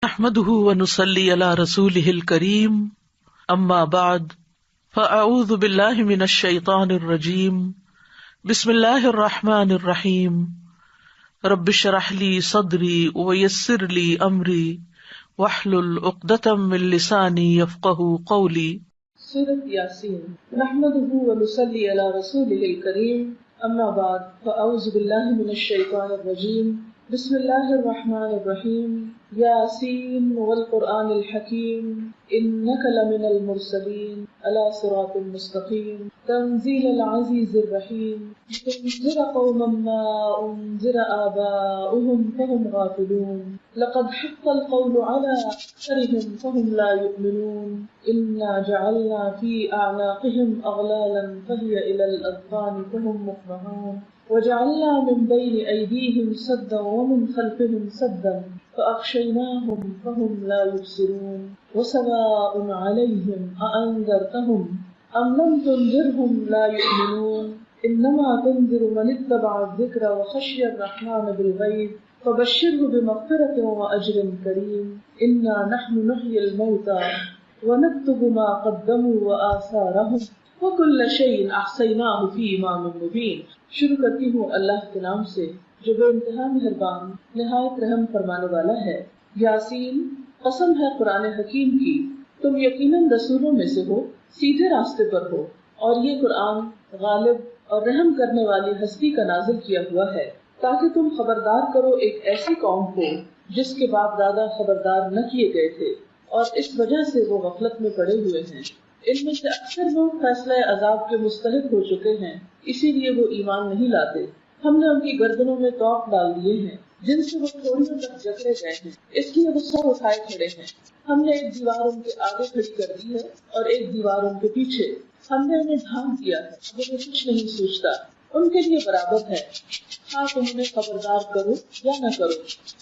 نحمده ونصلي على رسوله الكريم اما بعد فاعوذ بالله من الشيطان الرجيم بسم الله الرحمن الرحيم رب اشرح لي صدري ويسر لي امري واحلل عقدة من لساني يفقهوا قولي۔ سورۃ یاسین نحمده ونصلي على رسوله الكريم اما بعد فاعوذ بالله من الشيطان الرجيم بسم اللہ الرحمن الرحیم یاسین والقرآن الحکیم انک لمن المرسلین علی صراط مستقیم تنزیل العزیز الرحیم لتنذر قوما ما انذر آباؤهم فهم غافلون لقد حق القول على أكثرهم فهم لا يؤمنون إنا جعلنا في أعناقهم أغلالا فهي إلى الأذقان فهم مقمحون وجعلنا من بين أيديهم سدا ومن خلفهم سدا فأغشيناهم فهم لا يبصرون وسواء عليهم أأنذرتهم أم لم تنذرهم لا يؤمنون إنما تنذر من اتبع الذكر وخشي الرحمن بالغيب فبشره بمغفرة وأجر كريم إنا نحن نحيي الموتى ونكتب ما قدموا وآثارهم وكل شيء احصيناه في امام مبين۔ شروع کرتی ہوں اللہ کے نام سے جو بے انتہا مہربان نہایت رحم فرمانے والا ہے۔ یاسین، قسم ہے قرآن حکیم کی، تم یقیناً رسولوں میں سے ہو، سیدھے راستے پر ہو، اور یہ قرآن غالب اور رحم کرنے والی ہستی کا نازل کیا ہوا ہے تاکہ تم خبردار کرو ایک ایسی قوم کو جس کے باپ دادا خبردار نہ کیے گئے تھے اور اس وجہ سے وہ غفلت میں پڑے ہوئے ہیں۔ ان میں سے اکثر لوگ فیصلہ عذاب کے مستحق ہو چکے ہیں، اسی لیے وہ ایمان نہیں لاتے۔ ہم نے ان کی گردنوں میں توق ڈال دیے ہیں جن سے وہ تھوڑیوں تک جکڑے گئے ہیں، اس لیے وہ سر اٹھائے کھڑے ہیں۔ ہم نے ایک دیوار ان کے آگے کھڑی کر دی ہے اور ایک دیوار ان کے پیچھے، ہم نے انہیں ڈھانپ دیا ہے، اب انہیں کچھ نہیں سوچتا، ان کے لیے برابر ہے، ہاں تم انہیں خبردار کرو یا نہ کرو،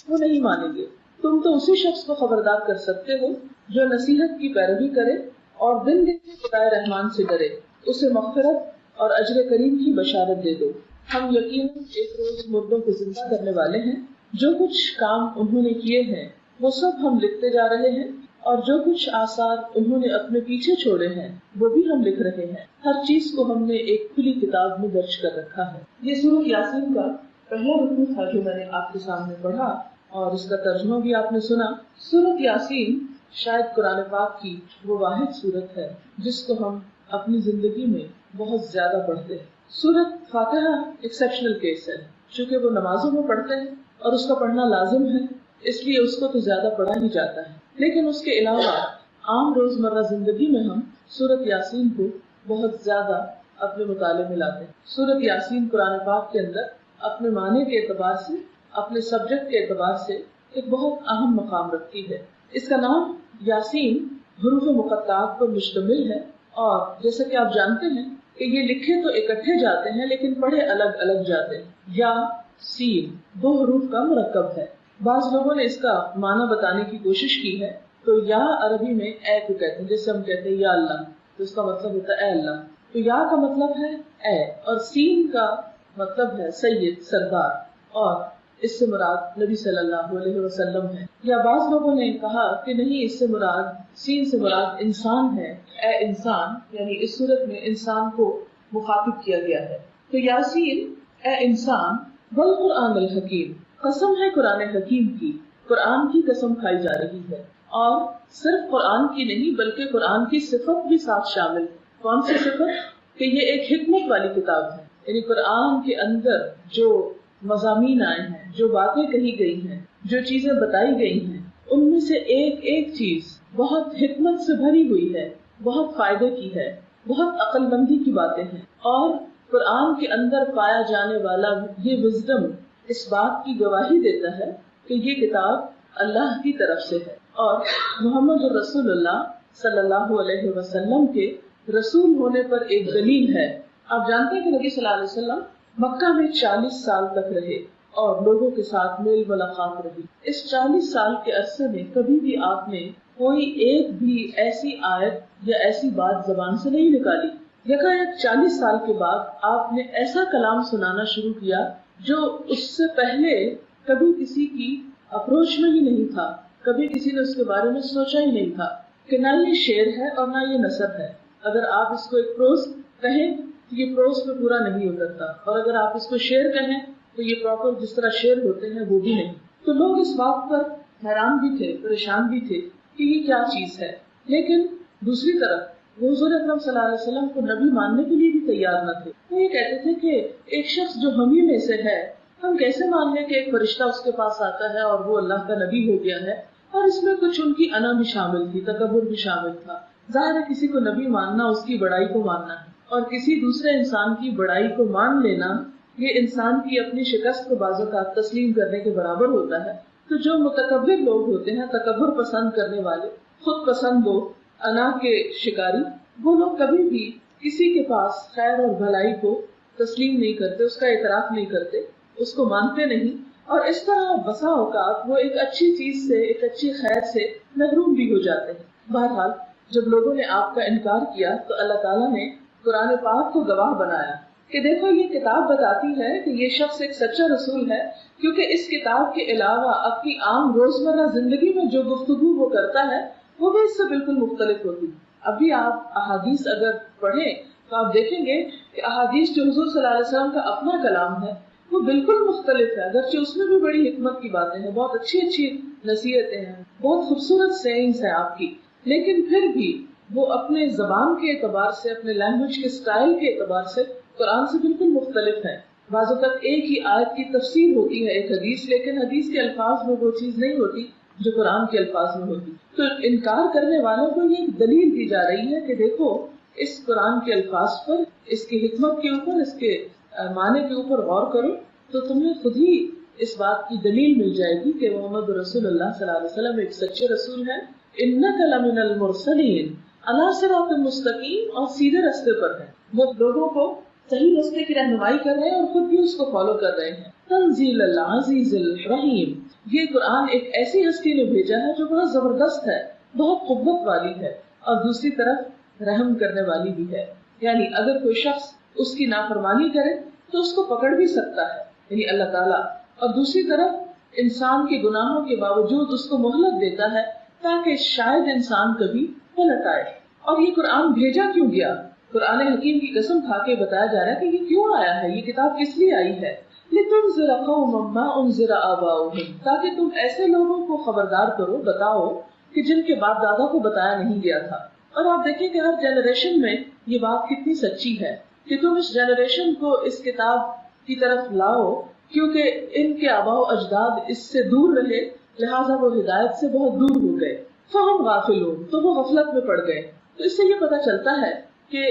وہ نہیں مانیں گے۔ تم تو اسی شخص کو خبردار کر سکتے ہو جو نصیحت کی پیروی کرے اور دن دیکھے خدائے رحمان سے ڈرے، اسے مغفرت اور اجر کریم کی بشارت دے دو۔ ہم یقیناً ایک روز مردوں کو زندہ کرنے والے ہیں، جو کچھ کام انہوں نے کیے ہیں وہ سب ہم لکھتے جا رہے ہیں، اور جو کچھ آثار انہوں نے اپنے پیچھے چھوڑے ہیں وہ بھی ہم لکھ رہے ہیں۔ ہر چیز کو ہم نے ایک کھلی کتاب میں درج کر رکھا ہے۔ یہ سورۃ یاسین کا پہلا رکوع تھا جو میں نے آپ کے سامنے پڑھا، اور اس کا ترجمہ بھی آپ نے سنا۔ سورۃ یاسین شاید قرآن پاک کی وہ واحد سورت ہے جس کو ہم اپنی زندگی میں بہت زیادہ پڑھتے ہیں۔ سورۃ فاتحہ ایکسیپشنل کیس ہے، چونکہ وہ نمازوں میں پڑھتے ہیں اور اس کا پڑھنا لازم ہے، اس لیے اس کو تو زیادہ پڑھا ہی جاتا ہے، لیکن اس کے علاوہ عام روزمرہ زندگی میں ہم سورۃ یاسین کو بہت زیادہ اپنے مطالعے میں لاتے ہیں۔ سورۃ یاسین قرآن پاک کے اندر اپنے معنی کے اعتبار سے، اپنے سبجیکٹ کے اعتبار سے ایک بہت اہم مقام رکھتی ہے۔ اس کا نام یاسین حروف مقطعات پر مشتمل ہے، اور جیسا کہ آپ جانتے ہیں کہ یہ لکھے تو اکٹھے جاتے ہیں لیکن پڑھے الگ الگ جاتے ہیں۔ یا سین دو حروف کا مرکب ہے۔ بعض لوگوں نے اس کا معنی بتانے کی کوشش کی ہے، تو یا عربی میں اے کو کہتے ہیں، جیسے ہم کہتے ہیں یا اللہ، تو اس کا مطلب ہوتا ہے اے اللہ، تو یا کا مطلب ہے اے، اور سین کا مطلب ہے سید، سردار، اور اس سے مراد نبی صلی اللہ علیہ وسلم ہے۔ یا بعض لوگوں نے کہا کہ نہیں، اس سے مراد، سین سے مراد انسان ہے، اے انسان، یعنی اس صورت میں انسان کو مخاطب کیا گیا ہے۔ تو یاسین اے انسان والقرآن الحکیم، قسم ہے قرآن حکیم کی، قرآن کی قسم کھائی جا رہی ہے، اور صرف قرآن کی نہیں بلکہ قرآن کی صفت بھی ساتھ شامل ہے۔ کون سی صفت؟ کہ یہ ایک حکمت والی کتاب ہے، یعنی قرآن کے اندر جو مضامین آئے ہیں، جو باتیں کہی گئی ہیں، جو چیزیں بتائی گئی ہیں، ان میں سے ایک ایک چیز بہت حکمت سے بھری ہوئی ہے، بہت فائدے کی ہے، بہت عقل مندی کی باتیں ہیں، اور قرآن کے اندر پایا جانے والا یہ وزڈم اس بات کی گواہی دیتا ہے کہ یہ کتاب اللہ کی طرف سے ہے، اور محمد رسول اللہ صلی اللہ علیہ وسلم کے رسول ہونے پر ایک دلیل ہے۔ آپ جانتے ہیں کہ نبی صلی اللہ علیہ وسلم مکہ میں 40 سال تک رہے اور لوگوں کے ساتھ میل ملاقات رہی۔ اس 40 سال کے عرصے میں کبھی بھی آپ نے کوئی ایک بھی ایسی آیت یا ایسی بات زبان سے نہیں نکالی۔ یکایک 40 سال کے بعد آپ نے ایسا کلام سنانا شروع کیا جو اس سے پہلے کبھی کسی کی اپروچ میں ہی نہیں تھا، کبھی کسی نے اس کے بارے میں سوچا ہی نہیں تھا کہ نہ یہ شعر ہے اور نہ یہ نثر ہے. اگر آپ اس کو ایک پروز کہیں تو یہ پروز پہ پورا نہیں اترتا، اور اگر آپ اس کو شعر کہیں تو یہ پراپر جس طرح شعر ہوتے ہیں وہ بھی نہیں. تو لوگ اس بات پر حیران بھی تھے، پریشان بھی تھے کہ یہ کیا چیز ہے. لیکن دوسری طرف وہ حضور اکرم صلی اللہ علیہ وسلم کو نبی ماننے کے لیے بھی تیار نہ تھے. وہ یہ کہتے تھے کہ ایک شخص جو ہم ہی میں سے ہے، ہم کیسے مان لیں کہ ایک فرشتہ اس کے پاس آتا ہے اور وہ اللہ کا نبی ہو گیا ہے. اور اس میں کچھ ان کی انا بھی شامل تھی، تکبر بھی شامل تھا. ظاہر ہے کسی کو نبی ماننا اس کی بڑائی کو ماننا ہے، اور کسی دوسرے انسان کی بڑائی کو مان لینا یہ انسان کی اپنی شکست کو بعض اوقات تسلیم کرنے کے برابر ہوتا ہے. تو جو متکبر لوگ ہوتے ہیں، تکبر پسند کرنے والے، خود پسند لوگ، انا کے شکاری، وہ لوگ کبھی بھی کسی کے پاس خیر اور بھلائی کو تسلیم نہیں کرتے، اس کا اعتراف نہیں کرتے، اس کو مانتے نہیں. اور اس طرح بسا اوقات وہ ایک اچھی چیز سے، ایک اچھی خیر سے محروم بھی ہو جاتے ہیں. بہرحال جب لوگوں نے آپ کا انکار کیا تو اللہ تعالیٰ نے قرآن پاک کو گواہ بنایا کہ دیکھو یہ کتاب بتاتی ہے کہ یہ شخص ایک سچا رسول ہے، کیونکہ اس کتاب کے علاوہ اپنی عام روزمرہ زندگی میں جو گفتگو وہ کرتا ہے وہ بھی اس سے بالکل مختلف ہوتی. ابھی آپ احادیث اگر پڑھیں تو آپ دیکھیں گے کہ احادیث جو حضور صلی اللہ علیہ وسلم کا اپنا کلام ہے وہ بالکل مختلف ہے، اگرچہ اس میں بھی بڑی حکمت کی باتیں ہیں، بہت اچھی اچھی نصیحتیں ہیں، بہت خوبصورت سینگز ہیں آپ کی، لیکن پھر بھی وہ اپنے زبان کے اعتبار سے، اپنے لینگویج کے سٹائل کے اعتبار سے قرآن سے بالکل مختلف ہے. بعض اوقات ایک ہی آیت کی تفسیر ہوتی ہے ایک حدیث، لیکن حدیث کے الفاظ میں وہ چیز نہیں ہوتی جو قرآن کے الفاظ میں ہوتی. تو انکار کرنے والوں کو یہ دلیل دی جا رہی ہے کہ دیکھو اس قرآن کے الفاظ پر، اس کی حکمت کے اوپر، اس کے معنی کے اوپر غور کرو تو تمہیں خود ہی اس بات کی دلیل مل جائے گی کہ محمد رسول اللہ صلی اللہ علیہ وسلم ایک سچے رسول ہیں. انک لمن المرسلین علی صراط مستقیم، اور سیدھے راستے پر ہیں. وہ لوگوں کو صحیح راستے کی رہنمائی کر رہے ہیں اور خود بھی اس کو فالو کر رہے ہیں. تنزیل العزیز الرحیم، یہ قرآن ایک ایسی ہستی نے بھیجا ہے جو بہت زبردست ہے، بہت قوت والی ہے، اور دوسری طرف رحم کرنے والی بھی ہے. یعنی اگر کوئی شخص اس کی نافرمانی کرے تو اس کو پکڑ بھی سکتا ہے، یعنی اللہ تعالیٰ، اور دوسری طرف انسان کے گناہوں کے باوجود اس کو مہلت دیتا ہے تاکہ شاید انسان کبھی پلٹ آئے. اور یہ قرآن بھیجا کیوں گیا؟ قرآن حکیم کی قسم کھا کے بتایا جا رہا ہے کہ یہ کیوں آیا ہے، یہ کتاب کس لیے آئی ہے. لِتُنذِرَ قَوْمًا مَّا أُنذِرَ آبَاؤُهُمْ، تاکہ تم ایسے لوگوں کو خبردار کرو، بتاؤ کہ جن کے باپ دادا کو بتایا نہیں گیا تھا. اور آپ دیکھیں کہ ہر جنریشن میں یہ بات کتنی سچی ہے کہ تم اس جنریشن کو اس کتاب کی طرف لاؤ، کیونکہ ان کے آباء و اجداد اس سے دور رہے، لہٰذا وہ ہدایت سے بہت دور ہو گئے. فَهُمْ غَافِلُونَ، تو وہ غفلت میں پڑ گئے. تو اس سے یہ پتہ چلتا ہے کہ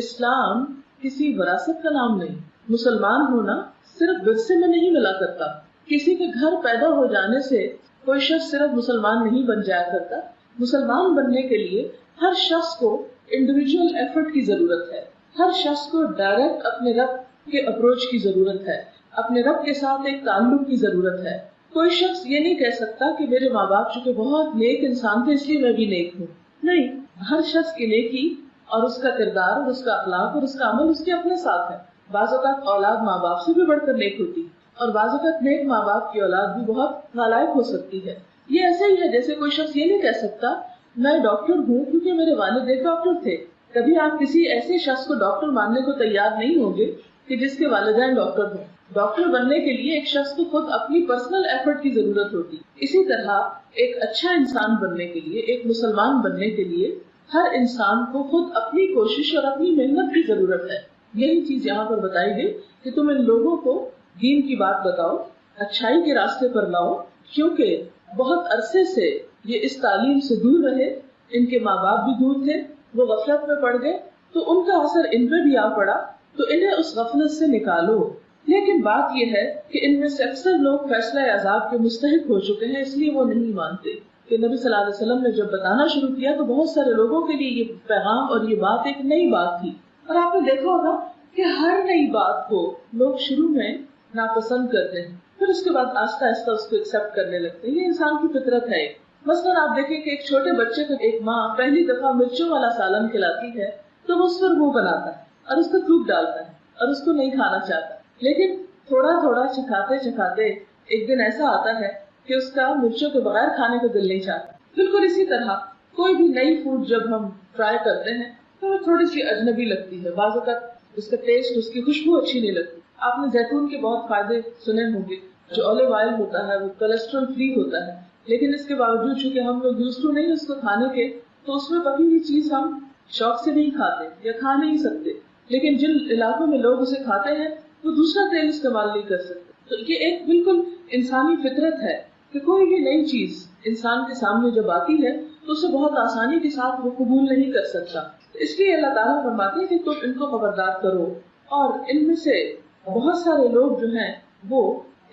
اسلام کسی وراثت کا نام نہیں. مسلمان ہونا صرف ورثے میں نہیں ملا کرتا. کسی کے گھر پیدا ہو جانے سے کوئی شخص صرف مسلمان نہیں بن جایا کرتا. مسلمان بننے کے لیے ہر شخص کو انڈیویجول ایفرٹ کی ضرورت ہے. ہر شخص کو ڈائریکٹ اپنے رب کے اپروچ کی ضرورت ہے، اپنے رب کے ساتھ ایک تعلق کی ضرورت ہے. کوئی شخص یہ نہیں کہہ سکتا کہ میرے ماں باپ چونکہ بہت نیک انسان تھے اس لیے میں بھی نیک ہوں. نہیں، ہر شخص کی نیکی اور اس کا کردار اور اس کا اخلاق اور اس کا عمل اس کے اپنے ساتھ ہے. بعض اوقات اولاد ماں باپ سے بھی بڑھ کر نیک ہوتی، اور بعض اوقات نیک ماں باپ کی اولاد بھی بہت نالائق ہو سکتی ہے. یہ ایسا ہی ہے جیسے کوئی شخص یہ نہیں کہہ سکتا میں ڈاکٹر ہوں کیونکہ میرے والد ایک ڈاکٹر تھے. کبھی آپ کسی ایسے شخص کو ڈاکٹر ماننے کو تیار نہیں ہوں گے کہ جس کے والدین ڈاکٹر ہوں. ڈاکٹر بننے کے لیے ایک شخص کو خود اپنی پرسنل ایفرٹ کی ضرورت ہوتی. اسی طرح ایک اچھا انسان بننے کے لیے، ایک مسلمان بننے کے لیے ہر انسان کو خود اپنی کوشش اور اپنی محنت کی ضرورت ہے. یہی چیز یہاں پر بتائی گئی کہ تم ان لوگوں کو دین کی بات بتاؤ، اچھائی کے راستے پر لاؤ، کیونکہ بہت عرصے سے یہ اس تعلیم سے دور رہے، ان کے ماں باپ بھی دور تھے، وہ غفلت میں پڑ گئے تو ان کا اثر ان پہ بھی آ پڑا، تو انہیں اس غفلت سے نکالو. لیکن بات یہ ہے کہ ان میں سے اکثر لوگ فیصلہ عذاب کے مستحق ہو چکے ہیں، اس لیے وہ نہیں مانتے. کہ نبی صلی اللہ علیہ وسلم نے جب بتانا شروع کیا تو بہت سارے لوگوں کے لیے یہ پیغام اور یہ بات ایک نئی بات تھی. اور آپ نے دیکھا ہوگا کہ ہر نئی بات کو لوگ شروع میں ناپسند کرتے ہیں، پھر اس کے بعد آہستہ آہستہ اس کو ایکسپٹ کرنے لگتے ہیں. یہ انسان کی فطرت ہے. مثلاً آپ دیکھیں کہ ایک چھوٹے بچے کو ایک ماں پہلی دفعہ مرچوں والا سالن کھلاتی ہے تو وہ اس پر منہ بناتا ہے اور اس کو تھوک ڈالتا ہے اور اس کو نہیں کھانا چاہتا. لیکن تھوڑا تھوڑا چکھاتے چکھاتے ایک دن ایسا آتا ہے کہ اس کا مرچوں کے بغیر کھانے کا دل نہیں چاہتا. بالکل اسی طرح کوئی بھی نئی فوڈ جب ہم ٹرائی کرتے ہیں تو وہ تھوڑی سی اجنبی لگتی ہے. بعض اوقات اس کا ٹیسٹ، اس کی خوشبو اچھی نہیں لگتی. آپ نے زیتون کے بہت فائدے سنے ہوں گے. جو اولیو آئل ہوتا ہے وہ کولیسٹرول فری ہوتا ہے، لیکن اس کے باوجود چونکہ ہم لوگ یوز ٹو نہیں اس کو کھانے کے، تو اس میں پکی ہوئی چیز ہم شوق سے نہیں کھاتے یا کھا نہیں سکتے. لیکن جن علاقوں میں لوگ اسے کھاتے ہیں وہ دوسرا تیل استعمال نہیں کر سکتے. تو یہ ایک بالکل انسانی فطرت ہے کہ کوئی بھی نئی چیز انسان کے سامنے جب آتی ہے تو اسے بہت آسانی کے ساتھ وہ قبول نہیں کر سکتا. اس لیے اللہ تعالیٰ فرماتے ہیں کہ تم ان کو خبردار کرو. اور ان میں سے بہت سارے لوگ جو ہیں وہ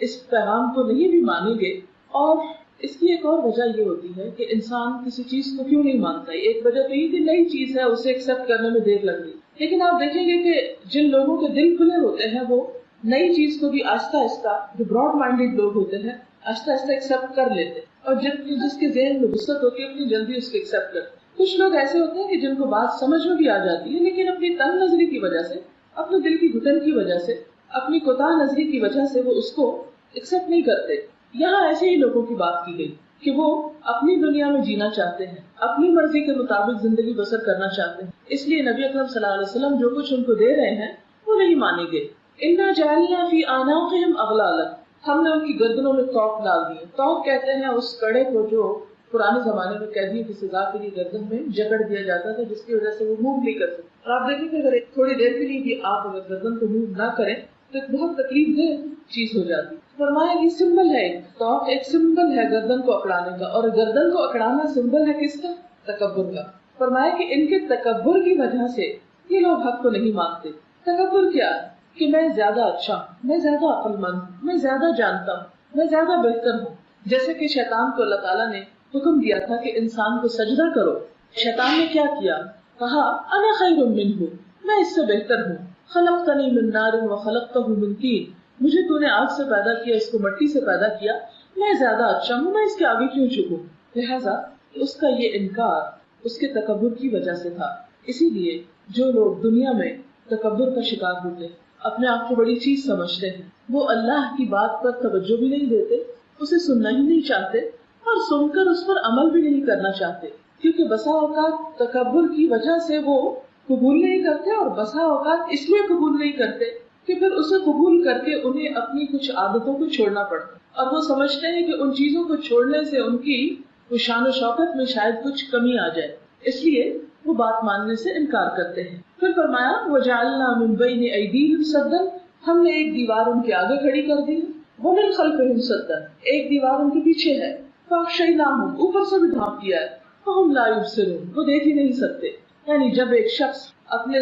اس پیغام کو نہیں بھی مانیں گے. اور اس کی ایک اور وجہ یہ ہوتی ہے کہ انسان کسی چیز کو کیوں نہیں مانتا. ایک وجہ تو یہ کہ نئی چیز ہے، اسے ایکسپٹ کرنے میں دیر لگ رہی. لیکن آپ دیکھیں گے کہ جن لوگوں کے دل کھلے ہوتے ہیں وہ نئی چیز کو بھی آہستہ آہستہ، جو براڈ مائنڈیڈ لوگ ہوتے ہیں، آہستہ آہستہ ایکسپٹ کر لیتے. اور جس کے ذہن میں وسعت ہوتی ہے اتنی جلدی اس کو ایکسپٹ کرتے. کچھ لوگ ایسے ہوتے ہیں کہ جن کو بات سمجھ میں بھی آ جاتی ہے، لیکن اپنی تنگ نظری کی وجہ سے، اپنے دل کی گھٹن کی وجہ سے، اپنی کوتاہ نظری کی وجہ سے وہ اس کو ایکسپٹ نہیں کرتے. یہاں ایسے ہی لوگوں کی بات کی گئی کہ وہ اپنی دنیا میں جینا چاہتے ہیں، اپنی مرضی کے مطابق زندگی بسر کرنا چاہتے ہیں. اس لیے نبی اکرم صلی اللہ علیہ وسلم جو کچھ ان کو دے رہے ہیں وہ نہیں مانیں گے. اِنَّا جَعَلْنَا فِي أَعْنَاقِهِمْ أَغْلَالًا، ہم نے ان کی گردنوں میں توق ڈال دیے. توق کہتے ہیں اس کڑے کو جو پرانے زمانے میں قیدیوں کی سزا کے لیے گردن میں جکڑ دیا جاتا تھا، جس کی وجہ سے وہ موو نہیں کر سکتے. اور آپ دیکھیں کہ اگر تھوڑی دیر کے لیے بھی آپ اگر گردن کو موو نہ کریں تو ایک بہت تکلیف دہ چیز ہو جاتی. فرمایا یہ سمبل ہے، توق ایک سمبل ہے گردن کو اکڑانے کا. اور گردن کو اکڑانا سمبل ہے کس کا؟ تکبر کا. فرمایا کہ ان کے تکبر کی وجہ سے یہ لوگ حق کو نہیں مانتے. تکبر کیا ہے؟ کہ میں زیادہ اچھا ہوں، میں زیادہ عقل مند ہوں، میں زیادہ جانتا ہوں، میں زیادہ بہتر ہوں. جیسے کہ شیطان کو اللہ تعالیٰ نے حکم دیا تھا کہ انسان کو سجدہ کرو. شیطان نے کیا کیا؟ کہا انا خیر منہ، میں اس سے بہتر ہوں. خلقتنی من نار وخلقتہ من طین، مجھے تو نے آگ سے پیدا کیا، اس کو مٹی سے پیدا کیا، میں زیادہ اچھا ہوں، میں اس کے آگے کیوں جھکوں. لہٰذا اس کا یہ انکار اس کے تکبر کی وجہ سے تھا. اسی لیے جو لوگ دنیا میں تکبر کا شکار ہوتے ہیں، اپنے آپ کو بڑی چیز سمجھتے ہیں، وہ اللہ کی بات پر توجہ بھی نہیں دیتے، اسے سننا ہی نہیں چاہتے، اور سن کر اس پر عمل بھی نہیں کرنا چاہتے. کیونکہ بسا اوقات تکبر کی وجہ سے وہ قبول نہیں کرتے، اور بسا اوقات اس لیے قبول نہیں کرتے کہ پھر اسے قبول کر کے انہیں اپنی کچھ عادتوں کو چھوڑنا پڑتا. اور وہ سمجھتے ہیں کہ ان چیزوں کو چھوڑنے سے ان کی وہ شان و شوکت میں شاید کچھ کمی آ جائے، اس لیے وہ بات ماننے سے انکار کرتے ہیں. پھر فرمایا وَجَعَلْنَا مِن بَيْنِ أَيْدِيهِمْ سَدًّا، ہم نے ایک دیوار ان کے آگے کھڑی کر دی. وَمِن خَلْفِهِمْ سَدًّا، ایک دیوار ان کے پیچھے ہے. فَأَغْشَيْنَاهُمْ، اوپر سے بھی ڈھانپ دیا ہے. فَهُمْ لَا يُبْصِرُونَ، وہ دیکھ ہی نہیں سکتے. یعنی جب ایک شخص اپنے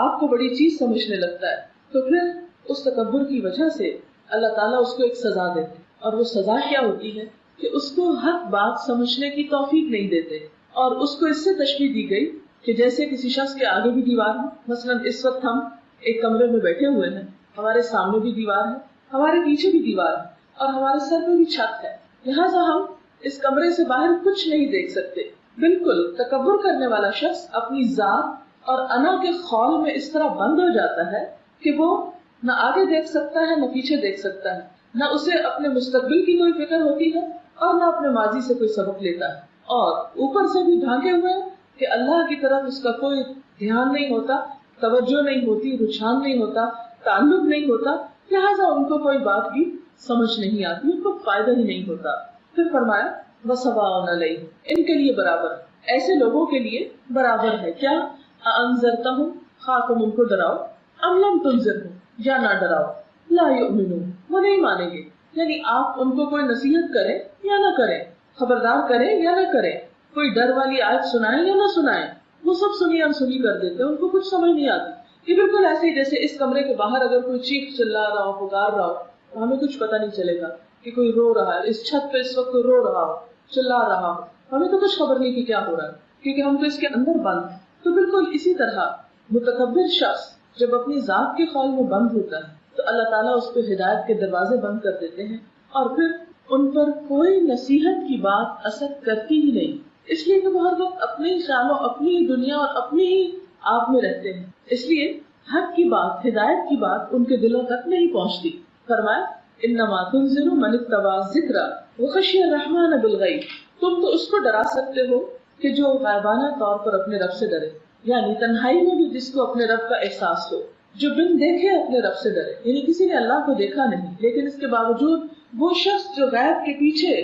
آپ کو بڑی چیز سمجھنے لگتا ہے تو پھر اس تکبر کی وجہ سے اللہ تعالیٰ اس کو ایک سزا دیتے. اور وہ سزا کیا ہوتی ہے کہ اس کو حق بات سمجھنے کی توفیق نہیں دیتے. اور اس کو اس سے تشبیہ دی گئی کہ جیسے کسی شخص کے آگے بھی دیوار ہے. مثلا اس وقت ہم ایک کمرے میں بیٹھے ہوئے ہیں، ہمارے سامنے بھی دیوار ہے، ہمارے پیچھے بھی دیوار ہے، اور ہمارے سر پہ بھی چھت ہے. لہٰذا ہم اس کمرے سے باہر کچھ نہیں دیکھ سکتے. بالکل تکبر کرنے والا شخص اپنی ذات اور انا کے خول میں اس طرح بند ہو جاتا ہے کہ وہ نہ آگے دیکھ سکتا ہے نہ پیچھے دیکھ سکتا ہے، نہ اسے اپنے مستقبل کی کوئی فکر ہوتی ہے اور نہ اپنے ماضی سے کوئی سبق لیتا ہے. اور اوپر سے بھی ڈھانکے ہوئے کہ اللہ کی طرف اس کا کوئی دھیان نہیں ہوتا، توجہ نہیں ہوتی، رجحان نہیں ہوتا، تعلق نہیں ہوتا. لہٰذا ان کو کوئی بات بھی سمجھ نہیں آتی، ان کو فائدہ ہی نہیں ہوتا. پھر فرمایا وَسَوَاءٌ عَلَيْهِمْ، ان کے لیے برابر، ایسے لوگوں کے لیے برابر ہے. کیا؟ أَأَنذَرْتَهُمْ، خواہ تم ان کو ڈراؤ، أَمْ لَمْ تُنذِرْهُمْ، یا نہ ڈراؤ، لَا يُؤْمِنُونَ، وہ نہیں مانیں گے. یعنی آپ ان کو کوئی نصیحت کریں یا نہ کریں، خبردار کریں یا نہ کریں، کوئی ڈر والی آیت سنائیں یا نہ سنائیں، وہ سب سنی انسنی کر دیتے ہیں، ان کو کچھ سمجھ نہیں آتی. یہ بالکل ایسے ہی جیسے اس کمرے کے باہر اگر کوئی چیخ چلا رہا ہو، پکار رہا ہو، تو ہمیں کچھ پتہ نہیں چلے گا کہ کوئی رو رہا ہے. اس چھت پہ اس وقت کوئی رو رہا ہو، چلا رہا ہو، ہمیں تو کچھ خبر نہیں کہ کیا ہو رہا ہے، کیونکہ ہم تو اس کے اندر بند ہیں. تو بالکل اسی طرح متکبر شخص جب اپنی ذات کے خول میں بند ہوتا ہے تو اللہ تعالیٰ اس پہ ہدایت کے دروازے بند کر دیتے ہیں، اور پھر ان پر کوئی نصیحت کی بات اثر کرتی ہی نہیں. اس لیے کہ وہ ہر وقت اپنے خیالوں، اپنی ہی دنیا اور اپنی ہی آپ میں رہتے ہیں. اس لیے حق کی بات، ہدایت کی بات ان کے دلوں تک نہیں پہنچتی. فرمایا انما تنذر من اتبع الذکر، وخشی الرحمن بالغیب، تم تو اس کو ڈرا سکتے ہو کہ جو غائبانہ طور پر اپنے رب سے ڈرے، یعنی تنہائی میں بھی جس کو اپنے رب کا احساس ہو، جو بن دیکھے اپنے رب سے ڈرے، یعنی کسی نے اللہ کو دیکھا نہیں لیکن اس کے باوجود وہ شخص جو غیب کے پیچھے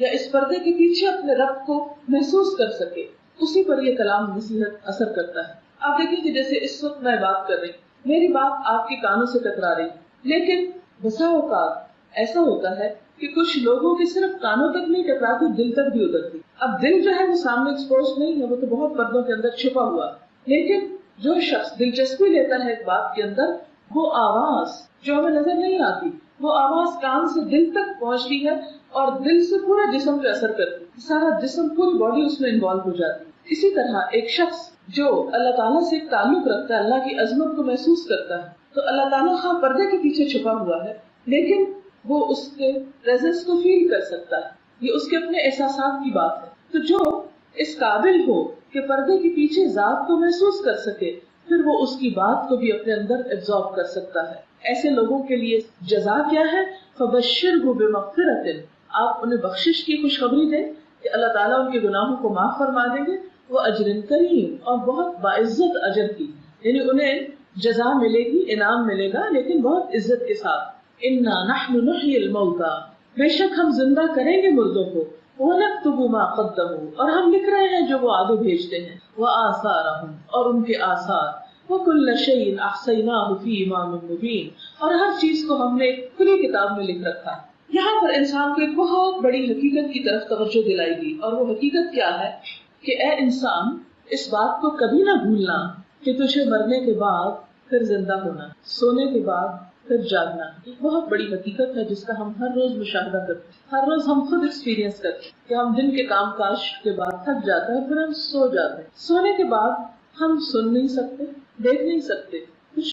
یا اس پردے کے پیچھے اپنے رب کو محسوس کر سکے، اسی پر یہ کلام نصیحت اثر کرتا ہے۔ آپ دیکھیں کہ جیسے اس وقت میں بات کر رہی، میری بات آپ کے کانوں سے ٹکرا رہی، لیکن بسا اوقات ایسا ہوتا ہے کہ کچھ لوگوں کے صرف کانوں تک نہیں ٹکراتی، دل تک بھی اترتی۔ اب دل جو ہے وہ سامنے ایکسپوز نہیں ہے، وہ تو بہت پردوں کے اندر چھپا ہوا، لیکن جو شخص دلچسپی لیتا ہے ایک بات کے اندر، وہ آواز جو ہمیں نظر نہیں آتی، وہ آواز کان سے دل تک پہنچتی ہے اور دل سے پورا جسم پہ اثر کرتی ہے، سارا جسم پوری باڈی اس میں انوالو ہو جاتی ہے۔ اسی طرح ایک شخص جو اللہ تعالیٰ سے ایک تعلق رکھتا ہے، اللہ کی عظمت کو محسوس کرتا ہے، تو اللہ تعالیٰ ہاں پردے کے پیچھے چھپا ہوا ہے لیکن وہ اس کے پریزنس کو فیل کر سکتا ہے، یہ اس کے اپنے احساسات کی بات ہے۔ تو جو اس قابل ہو کہ پردے کے پیچھے ذات کو محسوس کر سکے، پھر وہ اس کی بات کو بھی اپنے اندر ایبزارب کر سکتا ہے۔ ایسے لوگوں کے لیے جزا کیا ہے؟ فبشرہ بمغفرۃ، آپ انہیں بخشش کی خوشخبری دیں کہ اللہ تعالیٰ ان کے گناہوں کو معاف فرما دیں گے، وہ اجر کریم، اور بہت باعزت اجر کی، یعنی انہیں جزا ملے گی، انعام ملے گا لیکن بہت عزت کے ساتھ۔ انا نحن نحیی الموتى، بے شک ہم زندہ کریں گے مردوں کو، ونکتب ما قدموا، اور ہم لکھ رہے ہیں جو وہ آگے بھیجتے ہیں، وآثارہم، اور ان کے آثار، وکل شیء احصیناہ فی امام مبین، اور ہر چیز کو ہم نے ایک کھلی کتاب میں لکھ رکھا ہے۔ یہاں پر انسان کو ایک بہت بڑی حقیقت کی طرف توجہ دلائی گئی، اور وہ حقیقت کیا ہے کہ اے انسان، اس بات کو کبھی نہ بھولنا کہ تجھے مرنے کے بعد پھر زندہ ہونا، سونے کے بعد پھر جاگنا۔ ایک بہت بڑی حقیقت ہے جس کا ہم ہر روز مشاہدہ کرتے ہیں، ہر روز ہم خود ایکسپیرینس کرتے ہیں کہ ہم دن کے کام کاج کے بعد تھک جاتے ہیں، پھر ہم سو جاتے ہیں۔ سونے کے بعد ہم سن نہیں سکتے، دیکھ نہیں سکتے،